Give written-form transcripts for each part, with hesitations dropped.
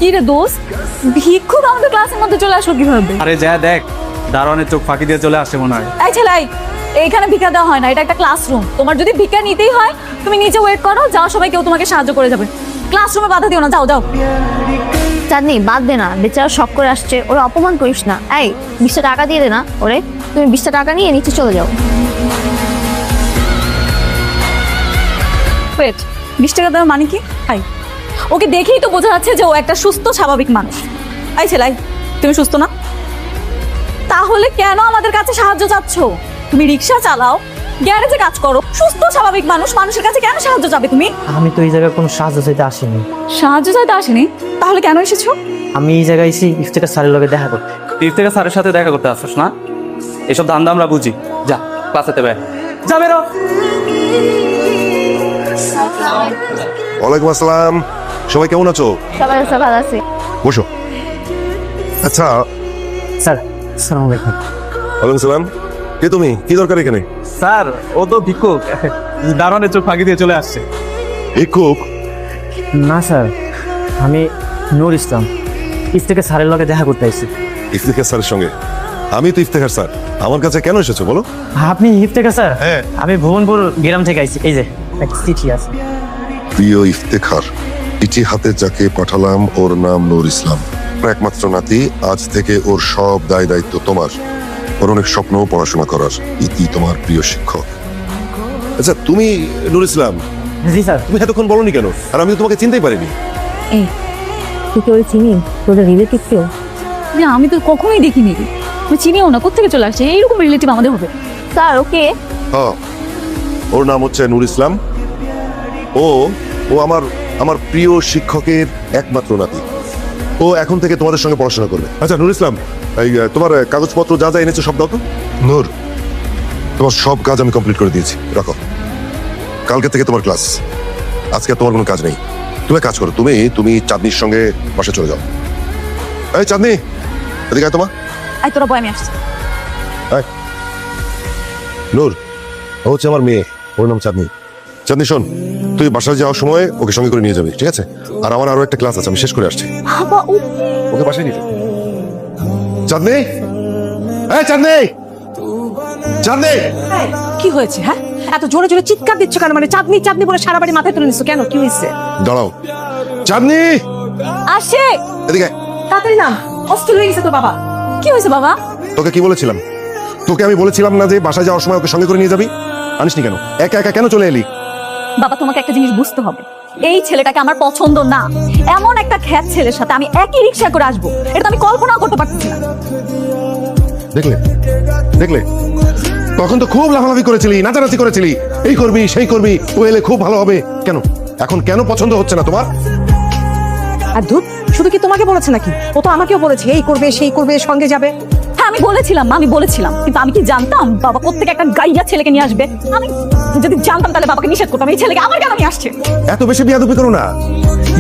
কি রে দোস্ত, ভিক্ষুক আমাদের ক্লাসের মধ্যে চলে আসো কিভাবে? আরে যা দেখ, দারোয়ানের চোখ ফাঁকি দিয়ে চলে আসে মনে হয়। এই ছেলে, এইখানে ভিক্ষা দেওয়া হয় না, এটা একটা ক্লাসরুম। তোমার যদি ভিক্ষা নিতেই হয় তুমি নিচে ওয়েট করো, যাওয়ার সময় কেউ তোমাকে সাহায্য করে যাবে। ক্লাসরুমে বাধা দিও না, যাও যাও। চাঁদনি বাদ দে না, বেচারা শখ করে আসছে, ওরা অপমান করিস না। এই 20টা টাকা দিয়ে দে না ওরে, তুমি 20টা টাকা নিয়ে নিচে চলে যাও। ওয়েট, 20 টাকা দেওয়ার মানে কি? হাই, ওকে দেখেই তো বোঝা যাচ্ছে যে ও একটা সুস্থ স্বাভাবিক মানুষ। এই ছেলে, তুমি সুস্থ না? তাহলে কেন আমাদের কাছে সাহায্য চাচ্ছ? তুমি রিক্সা চালাও, গ্যারেজে কাজ করো, সুস্থ স্বাভাবিক মানুষ, মানুষের কাছে কেন সাহায্য চাবে তুমি? আমি তো এই জায়গায় কোনো সাহায্য চাইতে আসিনি। সাহায্য চাইতে আসেনি? তাহলে কেন এসেছো? আমি এই জায়গায় এসে ইফতেখার স্যারের লগে দেখা করতে। ইফতেখার স্যারের সাথে দেখা করতে আসছিস না? এসব ধান্দা আমরা বুঝি। যা ক্লাসেতে বের, যা বেরো। ওয়ালাইকুম আসসালাম, সবাই কেমন আছো? সবাই ভালো আছে। বসো। আচ্ছা, স্যার আসসালামু আলাইকুম। ওয়ালাইকুম সালাম। কে তুমি? কি দরকার এখানে? স্যার ও তো ভিক্ষুক, দারোয়ানের চোখ ফাঁকি দিয়ে চলে আসছে। ভিক্ষুক? না স্যার, আমি নূর ইসলাম, ইফতেখার স্যারের লগে দেখা করতে আসছি। ইফতেখার স্যারের সঙ্গে? আমি তো ইফতেখার স্যার, আমার কাছে কেন এসেছো বলো? আপনি ইফতেখার স্যার? হ্যাঁ। আমি ভুবনপুর গ্রাম থেকে আইছি। এই যে একটা চিঠি আছে। প্রিয় ইফতেখার, চিঠি হাতে যাকে পাঠালাম ওর নাম নূর ইসলাম, একমাত্র নাতি। আজ থেকে ওর সব দায় দায়িত্ব তোমার। ওর অনেক স্বপ্ন পড়াশোনা করার। ইতি তোমার প্রিয় শিক্ষক। আচ্ছা, তুমি নূর ইসলাম? জি স্যার। তুমি এতক্ষণ বলনি কেন? আর আমি তো তোমাকে চিনতেই পারিনি। এই তুই কি ওরে চিনি? তোদের রিলেটিভ কেউ? না, আমি তো কখনোই দেখিনি। তুমি চিনিও না, কোথেকে চলে আসছে? এইরকম রিলেটিভ আমাদের হবে? স্যার ওকে হ্যাঁ, ওর নাম হচ্ছে নূর ইসলাম। ও ও আমার আমার প্রিয় শিক্ষকের একমাত্র নাতি। ও এখন থেকে তোমাদের সঙ্গে পড়াশোনা করবে। আচ্ছা নূর ইসলাম, এই তোমার কাগজপত্র যা যা এনেছো সব দাও তো। নূর, তোমার সব কাজ আমি কমপ্লিট করে দিয়েছি, রাখো। কালকে থেকে তোমার ক্লাস, আজকে আর তোমার কোনো কাজ নেই। তুমি এক কাজ করো, তুমি তুমি চাঁদনির সঙ্গে বাসে চলে যাও। এই চাঁদনি, এদিকে আয় তোমার। এই তোরা বয়, আমি আসছি। আয়। নূর, ও হচ্ছে আমার মেয়ে, ওর নাম চাঁদনি। চাঁদনি শোন, তুই বাসায় যাওয়ার সময় ওকে সঙ্গে করে নিয়ে যাবি, ঠিক আছে? আর আমার আরো একটা ক্লাস আছে, আমি শেষ করে আসছি। বাবা, ওকে বাসায় নিয়ে যাবি। চাঁদনি, এই চাঁদনি, চাঁদনি। কি হয়েছে? হ্যাঁ, এত জোরে জোরে চিৎকার দিচ্ছ কেন? মানে চাঁদনি চাঁদনি বলে সারা বাড়ি মাথায় তুলে নিচ্ছ কেন? কি হয়েছে? দাঁড়াও। চাঁদনি, আসে। এদিকে আয়। তাড়াতাড়ি নাম, অস্থির হয়ে গেছে তো বাবা। কি হয়েছে বাবা? তোকে কি বলেছিলাম? তোকে আমি বলেছিলাম না যে বাসায় যাওয়ার সময় ওকে সঙ্গে করে নিয়ে যাবি? আনিসনি কেন? একা একা কেন চলে এলি? বাবা, তোমাকে একটা জিনিস বুঝতে হবে, এই ছেলেটাকে আমার পছন্দ না। এমন একটা খ্যাত ছেলের সাথে আমি একই রিক্সা করে আসবো, এটা তো আমি কল্পনাও করতে পারছি না। দেখলে দেখলে, তখন তো খুব লাফালাফি করেছিলি, নাচানাচি করেছিলি, এই করবি সেই করবি, ও এলে খুব ভালো হবে। কেন এখন কেন পছন্দ হচ্ছে না তোমার? আর ধুত, শুধু কি তোমাকে বলেছে নাকি? ও তো আমাকেও বলেছে এই করবে সেই করবে, সঙ্গে যাবে। হ্যাঁ, আমি বলেছিলাম, আমি বলেছিলাম, কিন্তু আমি কি জানতাম বাবা কোত্থেকে একটা গাইয়া ছেলেকে নিয়ে আসবে? আমি যদি জানতাম তাহলে বাবাকে নিষেধ করতাম। এই ছেলেকে আমার কেন নিয়ে আসছে? এত বেশি বিয়াদবি করো না।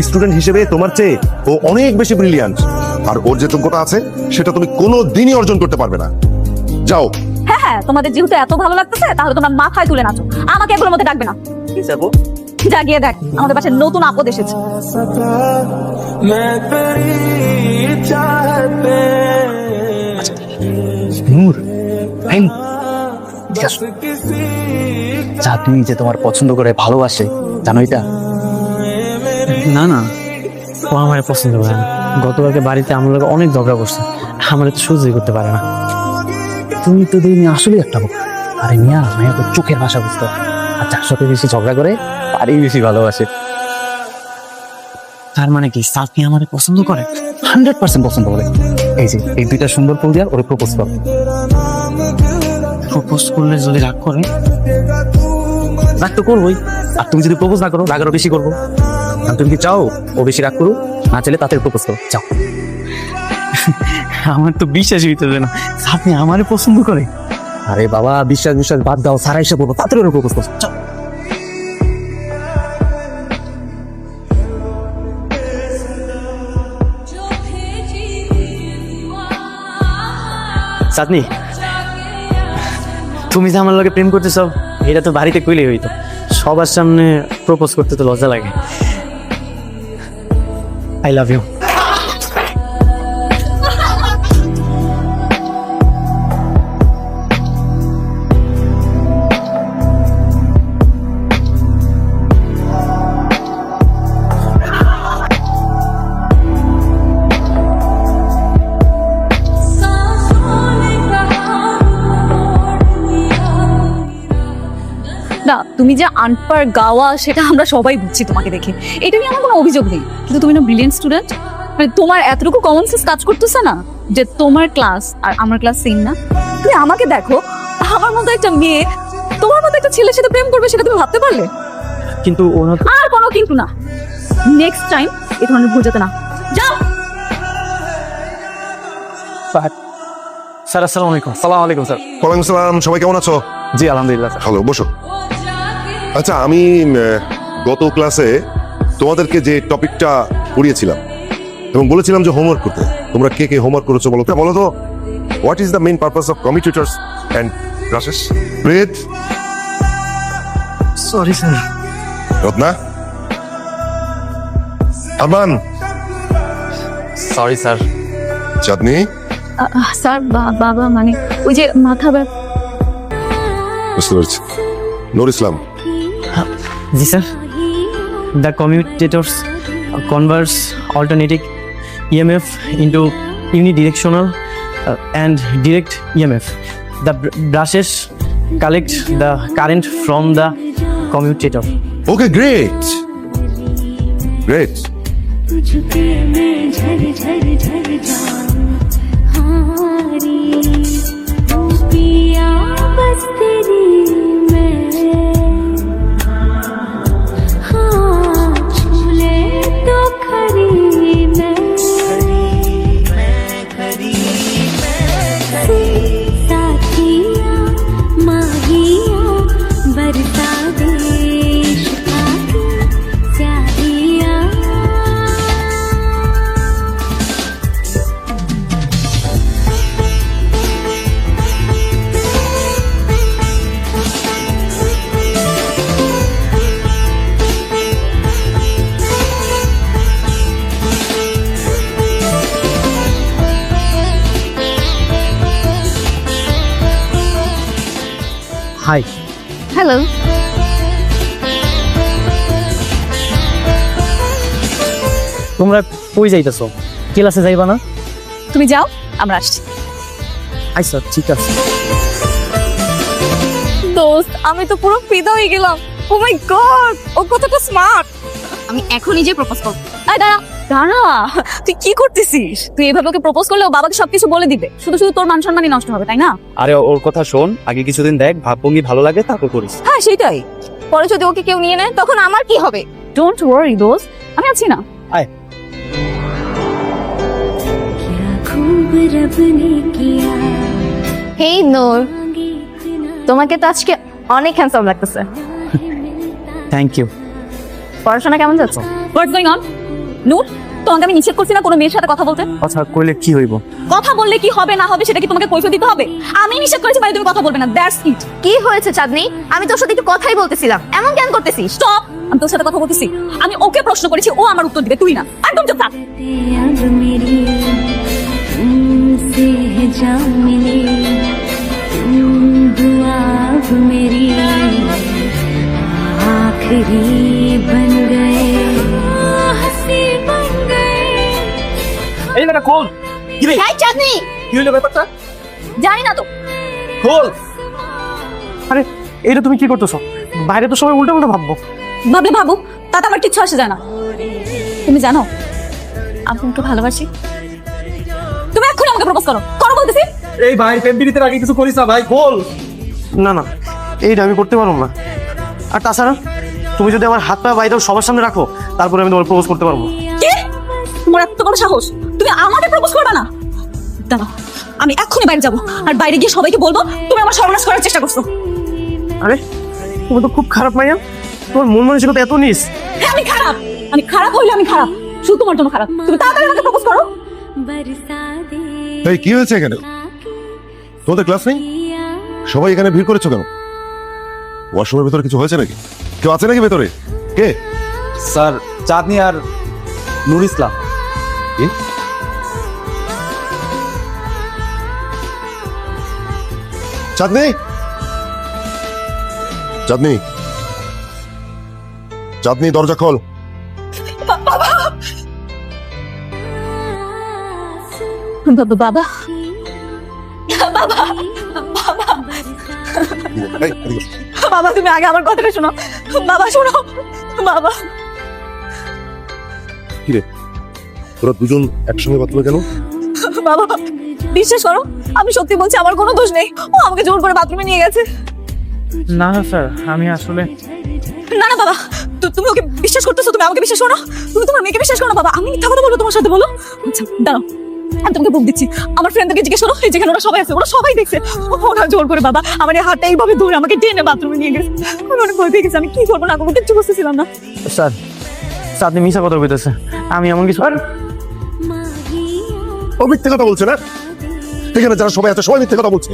স্টুডেন্ট হিসেবে তোমার চেয়ে ও অনেক বেশি ব্রিলিয়ান্ট, আর ওর যে যোগ্যতা আছে সেটা তুমি কোনো দিনই অর্জন করতে পারবে না। যাও। হ্যাঁ হ্যাঁ, তোমাদের যেহেতু এত ভালো লাগতেছে তাহলে তোমরা মাথায় তুলে নাচো, আমাকে এগুলোর মধ্যে ডাকবে না। কি যাবো? যা গিয়ে দেখ, আমাদের পাশে নতুন আপদ এসেছে। নূর, চাঁদনি যে তোমার পছন্দ করে ভালোবাসে, জানো এটা? না না, ও আমার পছন্দ করে না। গতকালকে বাড়িতে আমার লোক অনেক ঝগড়া করছে, আমার তো সহ্যই করতে পারে না। তুমি তো দেখি আসলে একটা বোকা। আরে মিয়া, মায়া তো চোখের ভাষা বুঝতে পারে। আর যার সাথে বেশি ঝগড়া করে তারই বেশি ভালোবাসে। তার মানে কি চাঁদনি আমার পছন্দ করে? 100% পছন্দ করে। এই যে এই দুইটা সুন্দর ফুল দিয়ে ওরে প্রপোজ করো। প্রপোজ করলে যদি রাগ করে? রাগ তো করবোই। আর তুমি যদি প্রপোজ না করো, রাগ আরো বেশি করবো। আর তুমি কি চাও ও বেশি রাগ করুক? না চাইলে তাতে প্রপোজ করো, চাও। আমার তো বিশ্বাসই হইতেছে না চাঁদনি আমারে পছন্দ করে। আরে বাবা, বিশ্বাস বিশ্বাস বাদ দাও, সারা এসে বলবো, তাতে ওরে প্রপোজ করো, চাও। চাঁদনি, তুমি যে আমার লগে প্রেম করতেছ এটা তো বাড়িতে কইলেই হইতো, সবার সামনে প্রপোজ করতে তো লজ্জা লাগে। I love you. তুমি যে আনপার গাওয়া সেটা আমরা সবাই বুঝছি তোমাকে দেখে, এটা নিয়ে আমার কোনো অভিযোগ নেই। কিন্তু তুমি না ব্রিলিয়েন্ট স্টুডেন্ট, মানে তোমার এতটুকু কমন সেন্স কাজ করতেছে না যে তোমার ক্লাস আর আমার ক্লাস সেম না? তুমি আমাকে দেখো, আমার মতো একটা মেয়ে তোমার মতো একটা ছেলের সাথে প্রেম করবে, সেটা তুমি ভাবতে পারলে? কিন্তু ওনার আর কোনো কিন্তু না, নেক্সট টাইম এ ধরনের ভুল যাতে না। যাও। স্যার আসসালামু আলাইকুম। সালাম আলাইকুম স্যার। ওয়ালাইকুম সালাম, সবাই কেমন আছো? জি আলহামদুলিল্লাহ স্যার। ভালো, বসো। আচ্ছা, আমি গত ক্লাসে তোমাদেরকে যে টপিকটা পড়িয়েছিলাম এবং বলেছিলাম যে হোমওয়ার্ক করতে, তোমরা কে কে হোমওয়ার্ক করেছো বলো তো? বলো তো, what is the main purpose of commutators and classes? Breath. Sorry sir. Ratna, Aman, sorry sir. Chandni, sir বাবা মানে ওই যে মাথা ব্যথা। বুঝতে পেরেছি। নূর ইসলাম, জি sir. The commutators converse alternating EMF into unidirectional and direct EMF. The brushes collect the current from the commutator. Okay, great great. तुझपे मैं झर झर झर जाऊं हारी तू पिया बस तेरी मैं हाँ छूले तो खरी मैं साथिया माहिया बरसा देश का स्याहिया হাই। হ্যালো। তোমরা কই যাইতেছো? ক্লাসে যাইবা না? তুমি যাও, আমরা আসছি। আচ্ছা ঠিক আছে। দোস্ত, আমি তো পুরো ফিদা হয়ে গেলাম। ও মাই গড, ও কতটা স্মার্ট। আমি এখনই যে প্রপোজ করব। এই দাঁড়া দাঁড়া, তুই কি করতেছিস? তুই এভাবে ওকে প্রপোজ করলে ও বাবাকে সবকিছু বলে দিবে, শুধু শুধু তোর মান সম্মানই নষ্ট হবে, তাই না? আরে ওর কথা শোন, আগে কিছুদিন দেখ, ভাবভঙ্গি ভালো লাগে তারপর করিস। হ্যাঁ সেটাই। পরে যদি ওকে কেউ নিয়ে নেয় তখন আমার কি হবে? ডোন্ট ওয়ারি দোস্ত, আমি আছি না। क्या खूब रब ने किया হেই নূর, তোমাকে তো আজকে অনেক হ্যান্ডসাম লাগতেছে। Thank you. পড়াশোনা কেমন যাচ্ছে? হোয়াটস গোইং অন? নূর, তোমাকে আমি নিষেধ করছি না কোনো মেয়ের সাথে কথা বলতে? আচ্ছা কইলে কি হইব? কথা বললে কি হবে না হবে সেটা কি তোমাকে কৈফিয়ত দিতে হবে? আমি নিষেধ করেছি মানে তুমি কথা বলবে না, দ্যাটস ইট। কি হয়েছে চাঁদনি? আমি তোর সাথে একটু কথাই বলতেছিলাম, এমন কেন করতেছিস? স্টপ। আমি তোর সাথে কথা বলতেছি, আমি ওকে প্রশ্ন করেছি, ও আমার উত্তর দিবে, তুই না। একদম চুপ থাক। अब मेरी तुमसे है जा मिली तुम दुआ अब मेरी आखिरी बन गए हंसी बन गए এই না খোল। কি রে? এই চাঁদনি, কি হলো ব্যাপারটা? জানি না তো। খোল। আরে এইটা তুমি কি করতেছো? বাইরে তো সবাই উল্টো উল্টো ভাববো। ভাবলে ভাবো, তাতে আমার কিচ্ছু আসে যায় না। তুমি জানো আমি তোমাকে ভালোবাসি। তুমি এক্ষুনি আমাকে প্রপোজ করো, করো বলতেছি। এই ভাই, প্রেম প্রীতিতে আগে কিছু করিস না ভাই, খোল। না না, এইটা আমি করতে পারবো না। আর তাছাড়া তুমি যদি আমার হাত পা বাইরে সবার সামনে রাখো, তারপরে আমি তোমার প্রপোজ করতে পারবো। কি? তোমার এত বড় সাহস, তুমি আমাকে প্রপোজ করবে না? দাঁড়াও, আমি এক্ষুনি বাইরে যাবো, আর বাইরে গিয়ে সবাইকে বলবো তুমি আমার সর্বনাশ করার চেষ্টা করছো। আরে তুমি তো খুব খারাপ মাইয়া, তোমার মন মানসিকতা এত নিস। হ্যাঁ আমি খারাপ, আমি খারাপ হইলে আমি খারাপ, শুধু তোমার জন্য খারাপ। তুমি তাড়াতাড়ি আমাকে প্রপোজ করো। बरसा दे এই কি হয়েছে এখানে? তোমাদের ক্লাস নেই? সবাই এখানে ভিড় করেছো কেন? ওয়াশরুমের ভেতরে কিছু হয়েছে নাকি? কেউ আছে নাকি ভেতরে? কে? স্যার, চাঁদনি আর নূর ইসলাম। কি? চাঁদনি, চাঁদনি, চাঁদনি, দরজা খোল। বাবা, বাবা, বাবা, বাবা, এই, এদিকে এসো। বাবা তুমি আগে আমার কথাটা শোনো। বাবা শোনো বাবা। কি রে তোরা দুজন একসঙ্গে বাথরুমে কেন? বাবা বিশ্বাস করো, আমি সত্যি বলছি, আমার কোনো দোষ নেই। ও আমাকে জোর করে বাথরুমে নিয়ে গেছে। না না স্যার, আমি আসলে না না বাবা, তুমি ওকে বিশ্বাস করতেছো? তুমি আমাকে বিশ্বাস করো না? তুমি তোমার মেয়েকে বিশ্বাস করো না? বাবা আমি মিথ্যা কথা বলবো তোমার সাথে? বলো। আচ্ছা দাঁড়াও, আমি তোমাকে বুক দিচ্ছি। আমার ফ্রেন্ডদেরকে জিজ্ঞেস করো, এই যেখানে ওরা সবাই আছে, ওরা সবাই দেখছে। ওরা জোর করে বাবা আমার এই হাতটা এইভাবে ধরে আমাকে টেনে বাথরুমে নিয়ে গেছে। আমি অনেক ভয় পেয়ে গেছি। আমি কি করবো না করবো কিচ্ছু বুঝতেছিলাম না। স্যার, স্যার আপনি মিশা কথা বলতেছে। আমি এমন কিছু ও মিথ্যে কথা বলছে না? এখানে যারা সবাই আছে সবাই মিথ্যে কথা বলছে,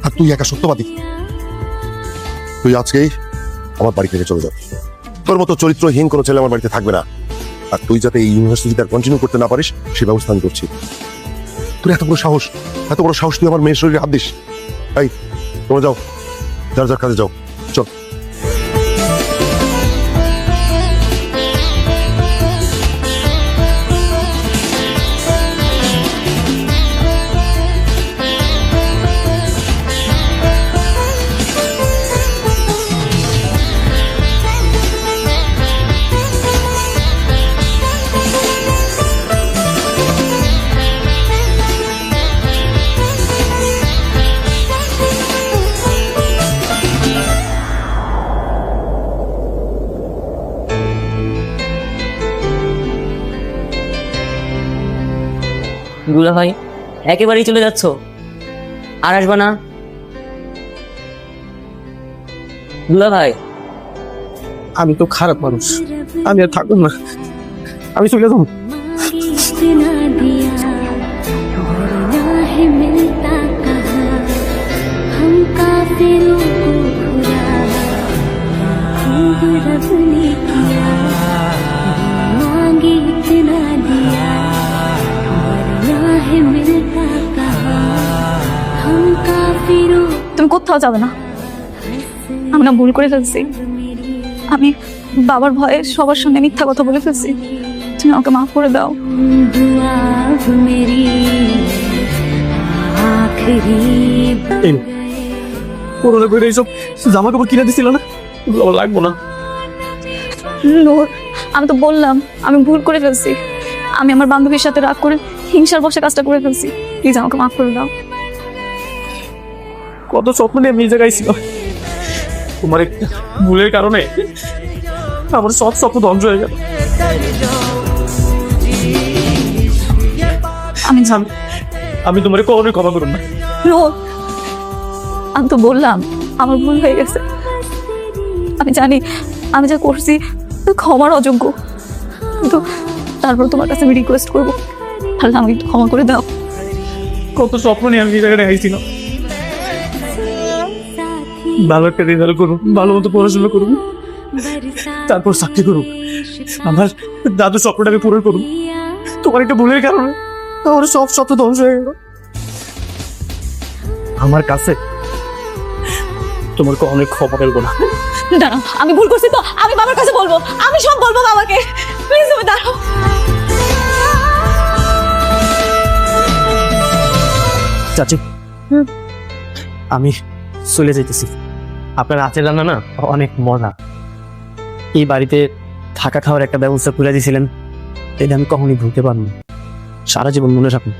আর তুই একা সত্যবাদী। তুই আজকেই আমার বাড়ি থেকে চলে যা। তোর মতো চরিত্রহীন কোনো ছেলে আমার বাড়িতে থাকবে না। আর তুই যাতে এই ইউনিভার্সিটিতে কন্টিনিউ করতে না পারিস সে ব্যবস্থা আমি করছি। তোর এত বড় সাহস, এত বড় সাহস তুই আমার মেয়ের শরীরে হাত দিস? এই তোমরা যাও, যার যার কাজে যাও, চল। দুলা ভাই একেবারেই চলে যাচ্ছ? আর আসবা না? দুলা ভাই আমি তো খারাপ মানুষ, আমি আর থাকবো না, আমি চলে যাবো। इतना दिया भरना है मिलता कहाँ, हम काफिरों को खुदा खूब रब ने किया, मांगे इतना दिया भरना है मिलता कहाँ, हम काफिरों তুমি কোথাও যাবে না। আমি না ভুল করে ফেলছি। আমি বাবার ভয়ে সবার সামনে মিথ্যা কথা বলে ফেলছি। তুমি আমাকে মাফ করে দাও। दुआ मेरी आखिरी করোনা করে এইসব জামা কাপড় কিনে দিছিল না, ওগুলো আমার লাগবো না। নূর, আমি তো বললাম আমি ভুল করে ফেলছি। আমি আমার বান্ধবীর সাথে রাগ করে হিংসার বশে কাজটা করে ফেলছি। প্লিজ আমাকে মাফ করে দাও। কত স্বপ্ন নিয়ে আমি এই জায়গায় ছিল, তোমার একটা ভুলের কারণে আমার সব স্বপ্ন ধ্বংস হয়ে গেল। আমি তোমার কখনোই ক্ষমা করুন না। নূর, আমি তো বললাম আমার ভুল হয়ে গেছে। আমি জানি আমি যা করছি ক্ষমার অযোগ্য, কিন্তু তারপর তোমার কাছে আমি রিকোয়েস্ট করবো, তাহলে আমাকে একটু ক্ষমা করে দাও। কত স্বপ্ন নিয়ে আমি এই জায়গায় আইছিলাম, ভালো একটা রেজাল্ট করুন, ভালো মতো পড়াশোনা করুন, তারপর চাকরি করুন, আমার দাদু স্বপ্নটাকে পূরণ করুন। তোমার একটা ভুলের কারণে আমার সব স্বপ্ন ধ্বংস হয়ে গেল। আমার কাছে তোমার অনেক ক্ষমা করবো না। দাঁড়াও, আমি ভুল করছি তো আমি বাবার কাছে বলবো, আমি সব বলবো বাবাকে। প্লিজ তুমি দাঁড়াও। চাচি, আমি চলে যাইতেছি। আপনার হাতের রান্না না অনেক মজা। এই বাড়িতে থাকা খাওয়ার একটা ব্যবস্থা করে দিয়েছিলেন, এটা আমি কখনই ভুলতে পারবো না। সারা জীবন মনে রাখুন।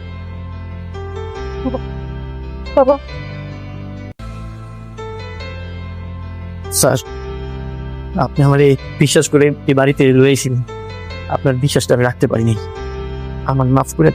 বাবা, স্যার, আপনি আমার এই বিশ্বাস করে এই বাড়িতে রয়েছিলেন, আপনার বিশ্বাসটা আমি রাখতে পারিনি, আমার মাফ করে